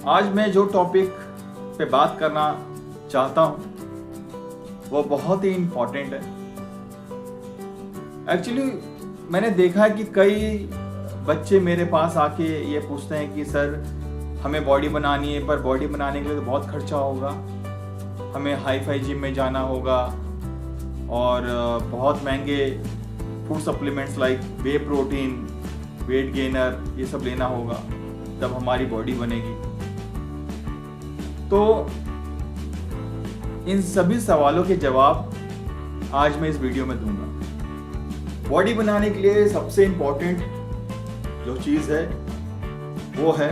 आज मैं जो टॉपिक पे बात करना चाहता हूँ वो बहुत ही इम्पोर्टेंट है। एक्चुअली मैंने देखा है कि कई बच्चे मेरे पास आके ये पूछते हैं कि सर हमें बॉडी बनानी है, पर बॉडी बनाने के लिए तो बहुत खर्चा होगा, हमें हाई फाई जिम में जाना होगा और बहुत महंगे फूड सप्लीमेंट्स लाइक वे प्रोटीन, वेट गेनर ये सब लेना होगा तब हमारी बॉडी बनेगी। तो इन सभी सवालों के जवाब आज मैं इस वीडियो में दूंगा। बॉडी बनाने के लिए सबसे इम्पोर्टेंट जो चीज़ है वो है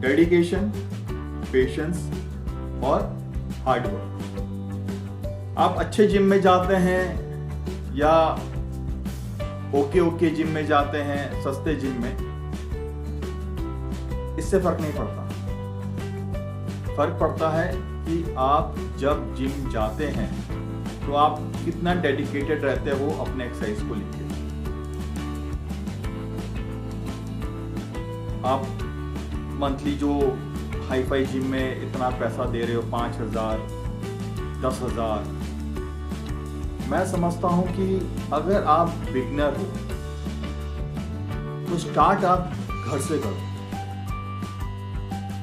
डेडिकेशन, पेशेंस और हार्ड वर्क। आप अच्छे जिम में जाते हैं या ओके जिम में जाते हैं, सस्ते जिम में, इससे फर्क नहीं पड़ता। फर्क पड़ता है कि आप जब जिम जाते हैं तो आप कितना डेडिकेटेड रहते हो अपने एक्सरसाइज को लेकर। आप मंथली जो हाई फाई जिम में इतना पैसा दे रहे हो, 5,000, 10,000, मैं समझता हूं कि अगर आप बिगनर हो तो स्टार्ट आप घर से करो।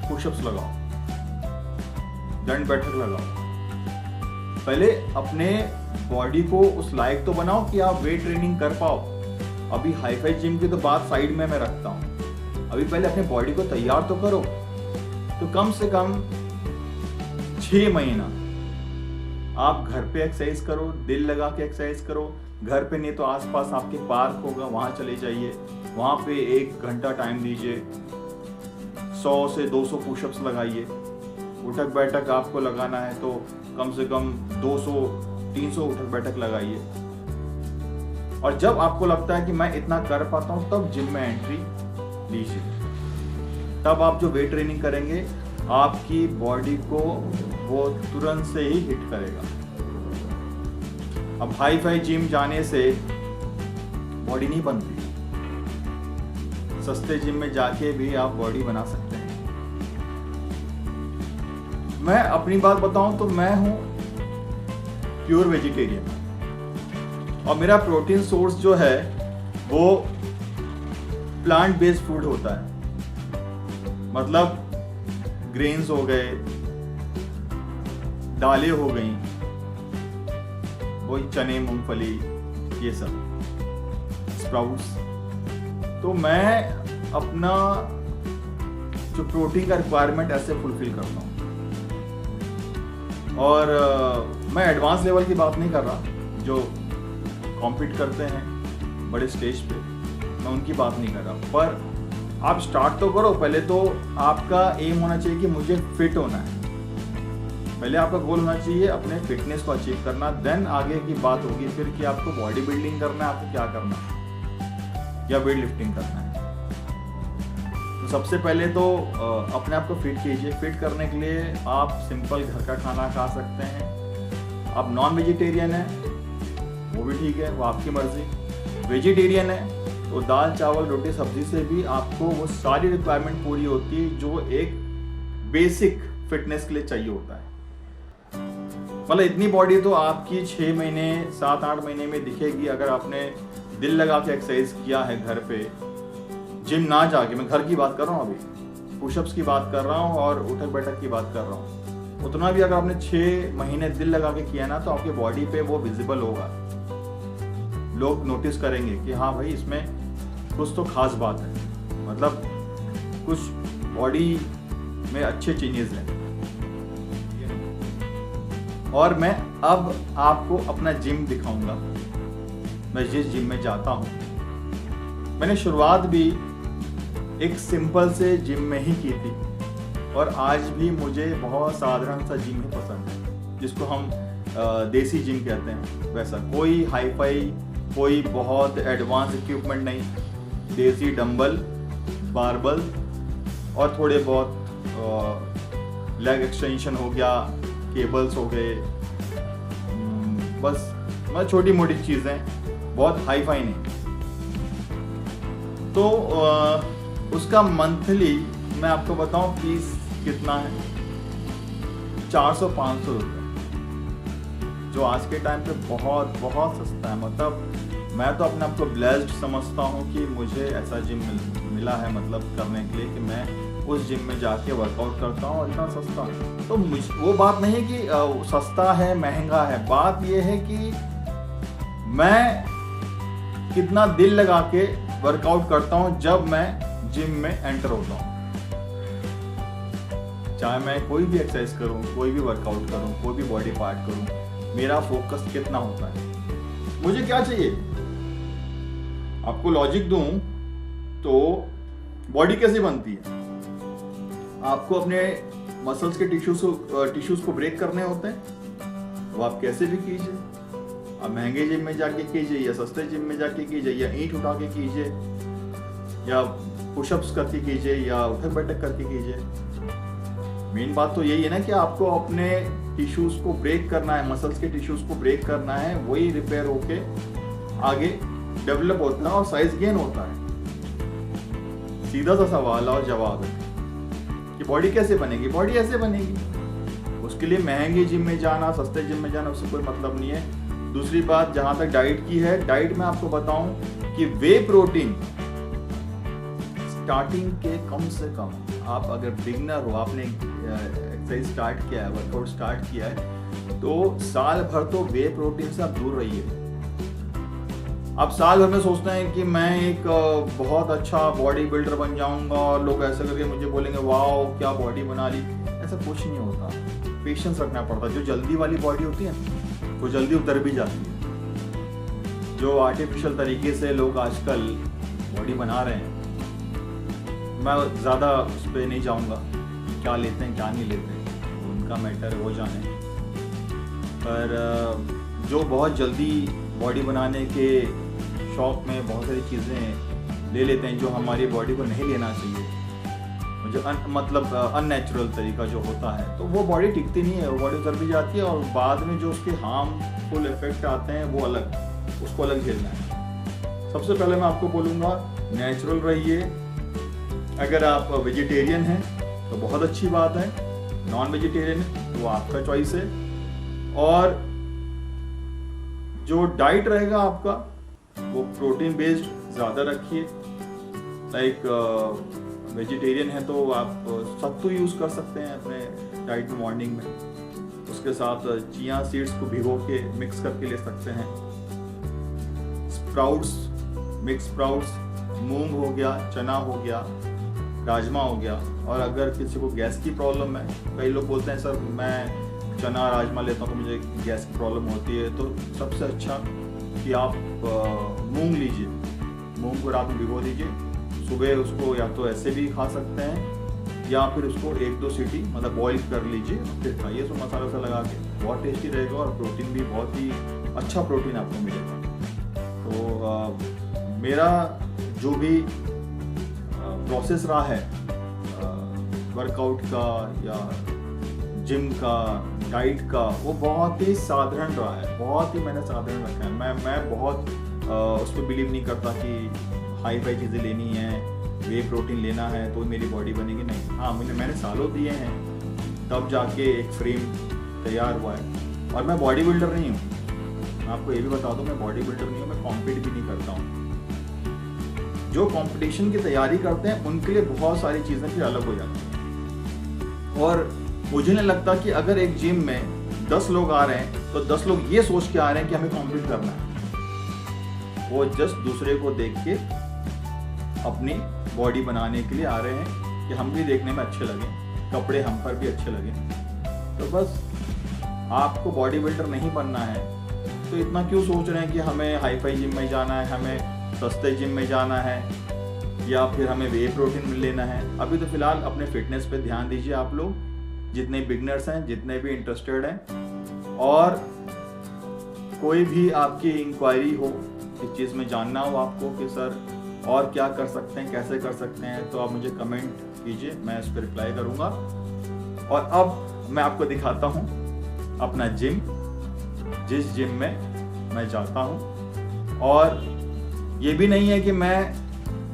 पुशअप्स लगाओ, दंड बैठक लगाओ। पहले अपने बॉडी को उस लायक तो बनाओ कि आप वेट ट्रेनिंग कर पाओ। अभी हाई फाई जिम की तो बात साइड में मैं रखता हूँ, अभी पहले अपने बॉडी को तैयार तो करो। तो कम से कम 6 महीना आप घर पे एक्सरसाइज करो, दिल लगा के एक्सरसाइज करो। घर पे नहीं तो आसपास आपके पार्क होगा, वहाँ चले जाइए, वहाँ पे 1 घंटा टाइम दीजिए, 100 से 200 पुशअप्स लगाइए। उठक बैठक आपको लगाना है तो कम से कम 200-300 उठक बैठक लगाइए। और जब आपको लगता है कि मैं इतना कर पाता हूँ तब जिम में एंट्री लीजिए। तब आप जो वेट ट्रेनिंग करेंगे आपकी बॉडी को वो तुरंत से ही हिट करेगा। अब हाई फाई जिम जाने से बॉडी नहीं बनती, सस्ते जिम में जाके भी आप बॉडी बना सकते हैं। मैं अपनी बात बताऊं तो मैं हूं प्योर वेजिटेरियन और मेरा प्रोटीन सोर्स जो है वो प्लांट बेस्ड फूड होता है। मतलब ग्रेन्स हो गए, दालें हो गई, वही चने, मूंगफली, ये सब स्प्राउट्स। तो मैं अपना जो प्रोटीन का रिक्वायरमेंट ऐसे फुलफिल करता हूँ। और मैं एडवांस लेवल की बात नहीं कर रहा, जो कॉम्पीट करते हैं बड़े स्टेज पे, मैं उनकी बात नहीं कर रहा। पर आप स्टार्ट तो करो। पहले तो आपका एम होना चाहिए कि मुझे फिट होना है। पहले आपका गोल होना चाहिए अपने फिटनेस को अचीव करना, देन आगे की बात होगी फिर कि आपको बॉडी बिल्डिंग करना है, आपको क्या करना है या वेट लिफ्टिंग करना है। तो सबसे पहले तो अपने आप को फिट कीजिए। फिट करने के लिए आप सिंपल घर का खाना खा सकते हैं। आप नॉन वेजिटेरियन है वो भी ठीक है, वो आपकी मर्जी। वेजिटेरियन है तो दाल, चावल, रोटी, सब्जी से भी आपको वो सारी रिक्वायरमेंट पूरी होती है जो एक बेसिक फिटनेस के लिए चाहिए होता है। मतलब इतनी बॉडी तो आपकी 6 महीने 7-8 महीने में दिखेगी अगर आपने दिल लगा के एक्सरसाइज किया है घर पे, जिम ना जाके। मैं घर की बात कर रहा हूँ, अभी पुशअप्स की बात कर रहा हूँ और उठक बैठक की बात कर रहा हूँ। उतना भी अगर आपने 6 महीने दिल लगा के किया ना तो आपकी बॉडी पे वो विजिबल होगा। लोग नोटिस करेंगे कि हाँ भाई इसमें कुछ तो खास बात है, मतलब कुछ बॉडी में अच्छे चेंजेस हैं। और मैं अब आपको अपना जिम दिखाऊंगा, मैं जिस जिम में जाता हूँ। मैंने शुरुआत भी एक सिंपल से जिम में ही की थी और आज भी मुझे बहुत साधारण सा जिम ही पसंद है, जिसको हम देसी जिम कहते हैं। वैसा कोई हाई फाई, कोई बहुत एडवांस इक्विपमेंट नहीं, देसी डंबल, बारबल और थोड़े बहुत लेग एक्सटेंशन हो गया, केबल्स हो गए, बस मतलब छोटी मोटी चीज़ें, बहुत हाई फाई नहीं। तो उसका मंथली मैं आपको बताऊं फीस कितना है, 400-500 रुपये, जो आज के टाइम पे बहुत बहुत सस्ता है। मतलब मैं तो अपने आप को ब्लेस्ड समझता हूँ कि मुझे ऐसा जिम मिला है, मतलब करने के लिए कि मैं उस जिम में जाके वर्कआउट करता हूँ और इतना सस्ता। तो वो बात नहीं है कि सस्ता है महंगा है, बात ये है कि मैं कितना दिल लगा के वर्कआउट करता हूँ जब मैं जिम में एंटर होता हूँ। चाहे मैं कोई भी एक्सरसाइज करूँ, कोई भी वर्कआउट करूँ, कोई भी बॉडी पार्ट करूँ, मेरा फोकस कितना होता है, मुझे क्या चाहिए। आपको लॉजिक दूं तो बॉडी कैसे बनती है, आपको अपने मसल्स के टिश्यूज को ब्रेक करने होते हैं, वो आप कैसे भी कीजिए। आप महंगे जिम में जाके कीजिए या सस्ते जिम में जाके कीजिए, या ईंट उठा के कीजिए, या पुशअप्स करके कीजिए, या उठक बैठक करके कीजिए। मेन बात तो यही है ना कि आपको अपने टिश्यूज को ब्रेक करना है, मसल्स के टिश्यूज को ब्रेक करना है, वही रिपेयर होके आगे डेवलप होता है और साइज गेन होता है। सीधा सा सवाल और जवाब है कि बॉडी कैसे बनेगी। बॉडी ऐसे बनेगी, उसके लिए महंगे जिम में जाना, सस्ते जिम में जाना, उससे कोई मतलब नहीं है। दूसरी बात, जहां तक डाइट की है, डाइट में आपको बताऊं कि वे प्रोटीन स्टार्टिंग के कम से कम, आप अगर बिगनर हो, आपने एक्सरसाइज स्टार्ट किया है, वर्कआउट स्टार्ट किया है, तो साल भर तो वे प्रोटीन से आप दूर रहिए। आप साल भर में सोचते हैं कि मैं एक बहुत अच्छा बॉडी बिल्डर बन जाऊंगा और लोग ऐसा करके मुझे बोलेंगे वाओ क्या बॉडी बना ली। ऐसा कुछ नहीं होता, पेशेंस रखना पड़ता है। जो जल्दी वाली बॉडी होती है वो जल्दी उतर भी जाती है। जो आर्टिफिशियल तरीके से लोग आजकल बॉडी बना रहे हैं, मैं ज़्यादा उस पर नहीं जाऊंगा, क्या लेते हैं क्या नहीं लेते हैं उनका मैटर है, वो जाने। पर जो बहुत जल्दी बॉडी बनाने के शौक में बहुत सारी चीज़ें ले लेते हैं जो हमारी बॉडी को नहीं लेना चाहिए, जो मतलब अननेचुरल तरीका जो होता है, तो वो बॉडी टिकती नहीं है, वो बॉडी उतर भी जाती है और बाद में जो उसके हार्मफुल इफेक्ट आते हैं वो अलग, उसको अलग झेलना है। सबसे पहले मैं आपको बोलूँगा नेचुरल रहिए। अगर आप वेजिटेरियन हैं तो बहुत अच्छी बात है, नॉन वेजिटेरियन है तो आपका चॉइस है। और जो डाइट रहेगा आपका वो प्रोटीन बेस्ड ज़्यादा रखिए। लाइक वेजिटेरियन है तो आप सत्तू यूज़ कर सकते हैं अपने डाइट में मॉर्निंग में, उसके साथ चिया सीड्स को भिगो के मिक्स करके ले सकते हैं। स्प्राउट्स, मिक्स स्प्राउट्स, मूंग हो गया, चना हो गया, राजमा हो गया। और अगर किसी को गैस की प्रॉब्लम है, कई लोग बोलते हैं सर मैं चना राजमा लेता हूँ तो मुझे गैस की प्रॉब्लम होती है, तो सबसे अच्छा कि आप मूंग लीजिए, मूंग को रात में भिगो दीजिए, सुबह उसको या तो ऐसे भी खा सकते हैं या फिर उसको 1-2 सीटी मतलब बॉईल कर लीजिए, फिर खाइए उसको मसाला वसा लगा के, बहुत टेस्टी रहेगा और प्रोटीन भी बहुत ही अच्छा प्रोटीन आपको मिलेगा। तो मेरा जो भी प्रोसेस रहा है वर्कआउट का या जिम का, डाइट का, वो बहुत ही साधारण रहा है, बहुत ही मैंने साधारण रखा है। मैं बहुत उस पर बिलीव नहीं करता कि हाई फाई चीज़ें लेनी है, वे प्रोटीन लेना है तो मेरी बॉडी बनेगी, नहीं। हाँ, मैंने सालों दिए हैं तब जाके एक फ्रेम तैयार हुआ है। और मैं बॉडी बिल्डर नहीं हूँ, आपको ये भी बता दूँ, मैं बॉडी बिल्डर नहीं हूँ, मैं कॉम्पीट भी नहीं करता हूँ। जो कंपटीशन की तैयारी करते हैं उनके लिए बहुत सारी चीज़ें फिर अलग हो जाती हैं। और मुझे नहीं लगता कि अगर एक जिम में 10 लोग आ रहे हैं तो 10 लोग ये सोच के आ रहे हैं कि हमें कॉम्पीट करना है। वो जस्ट दूसरे को देख के अपनी बॉडी बनाने के लिए आ रहे हैं कि हम भी देखने में अच्छे लगें, कपड़े हम पर भी अच्छे लगें। तो बस आपको बॉडी बिल्डर नहीं बनना है तो इतना क्यों सोच रहे हैं कि हमें हाई फाई जिम में जाना है, हमें सस्ते जिम में जाना है, या फिर हमें वे प्रोटीन लेना है। अभी तो फिलहाल अपने फिटनेस पे ध्यान दीजिए आप लोग, जितने बिगनर्स हैं, जितने भी इंटरेस्टेड हैं। और कोई भी आपकी इंक्वायरी हो, इस चीज़ में जानना हो आपको कि सर और क्या कर सकते हैं, कैसे कर सकते हैं, तो आप मुझे कमेंट कीजिए, मैं इस पर रिप्लाई करूँगा। और अब मैं आपको दिखाता हूँ अपना जिम, जिस जिम में मैं जाता हूँ। और ये भी नहीं है कि मैं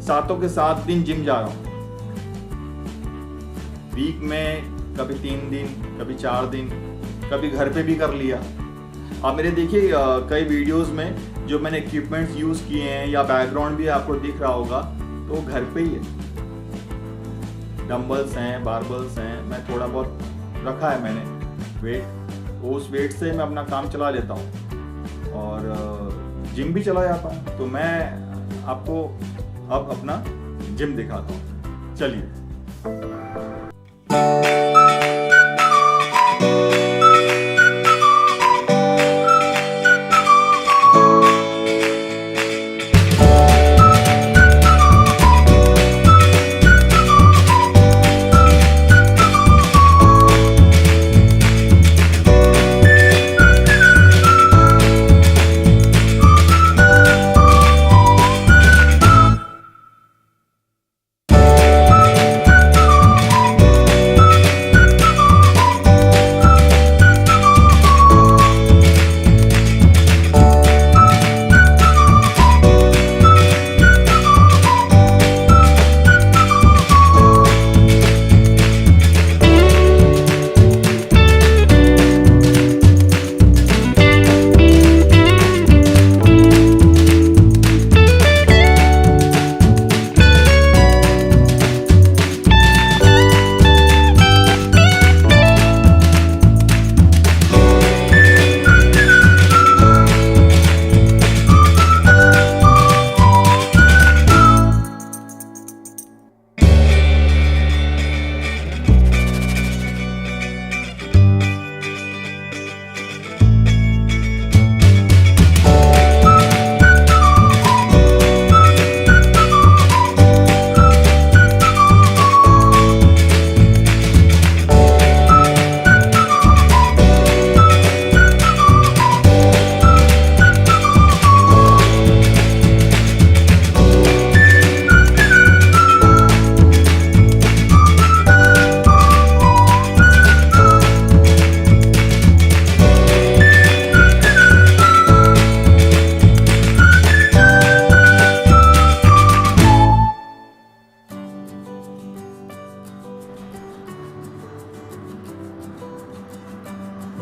7 के 7 दिन जिम जा रहा हूँ, वीक में कभी 3 दिन, कभी 4 दिन, कभी घर पे भी कर लिया। आप मेरे देखिए कई वीडियोस में जो मैंने इक्विपमेंट्स यूज़ किए हैं या बैकग्राउंड भी आपको दिख रहा होगा, तो घर पे ही है। डंबल्स हैं, बारबल्स हैं, मैं थोड़ा बहुत रखा है मैंने वेट, उस वेट से मैं अपना काम चला लेता हूँ और जिम भी चला जाता हूँ। तो मैं आपको अब अपना जिम दिखाता हूँ, चलिए।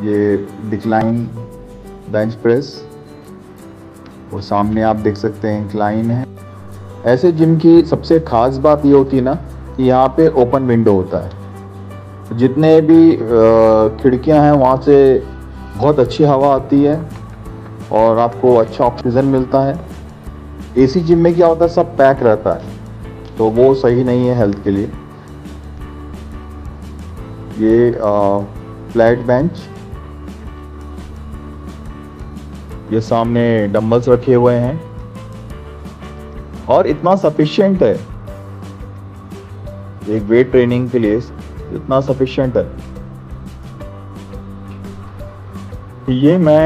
ये डिक्लाइन बेंच प्रेस और सामने आप देख सकते हैं इंक्लाइन है। ऐसे जिम की सबसे ख़ास बात ये होती है ना कि यहाँ पे ओपन विंडो होता है। जितने भी खिड़कियाँ हैं वहाँ से बहुत अच्छी हवा आती है और आपको अच्छा ऑक्सीजन मिलता है। एसी जिम में क्या होता है, सब पैक रहता है, तो वो सही नहीं है हेल्थ के लिए। ये फ्लैट बेंच, ये सामने डंबल्स रखे हुए हैं और इतना सफिशिएंट है एक वेट ट्रेनिंग के लिए, इतना सफिशिएंट है। ये मैं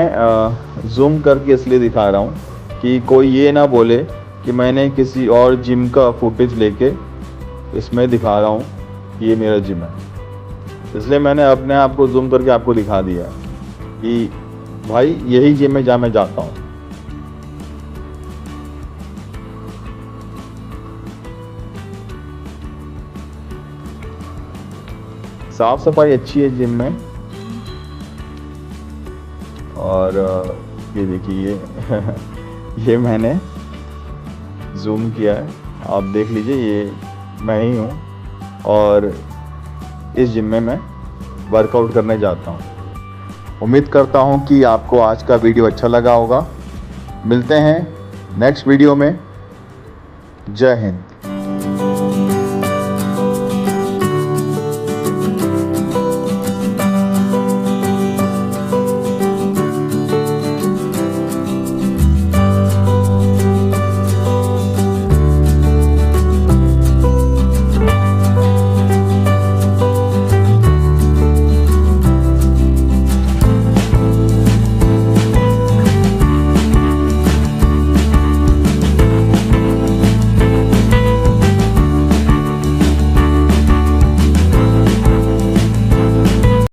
जूम करके इसलिए दिखा रहा हूँ कि कोई ये ना बोले कि मैंने किसी और जिम का फुटेज लेके इसमें दिखा रहा हूँ ये मेरा जिम है। इसलिए मैंने अपने आप को जूम करके आपको दिखा दिया कि भाई यही जिम में मैं जाता हूँ। साफ सफाई अच्छी है जिम में। और ये देखिए ये मैंने जूम किया है, आप देख लीजिए, ये मैं ही हूँ और इस जिम में मैं वर्कआउट करने जाता हूँ। उम्मीद करता हूँ कि आपको आज का वीडियो अच्छा लगा होगा। मिलते हैं नेक्स्ट वीडियो में। जय हिंद।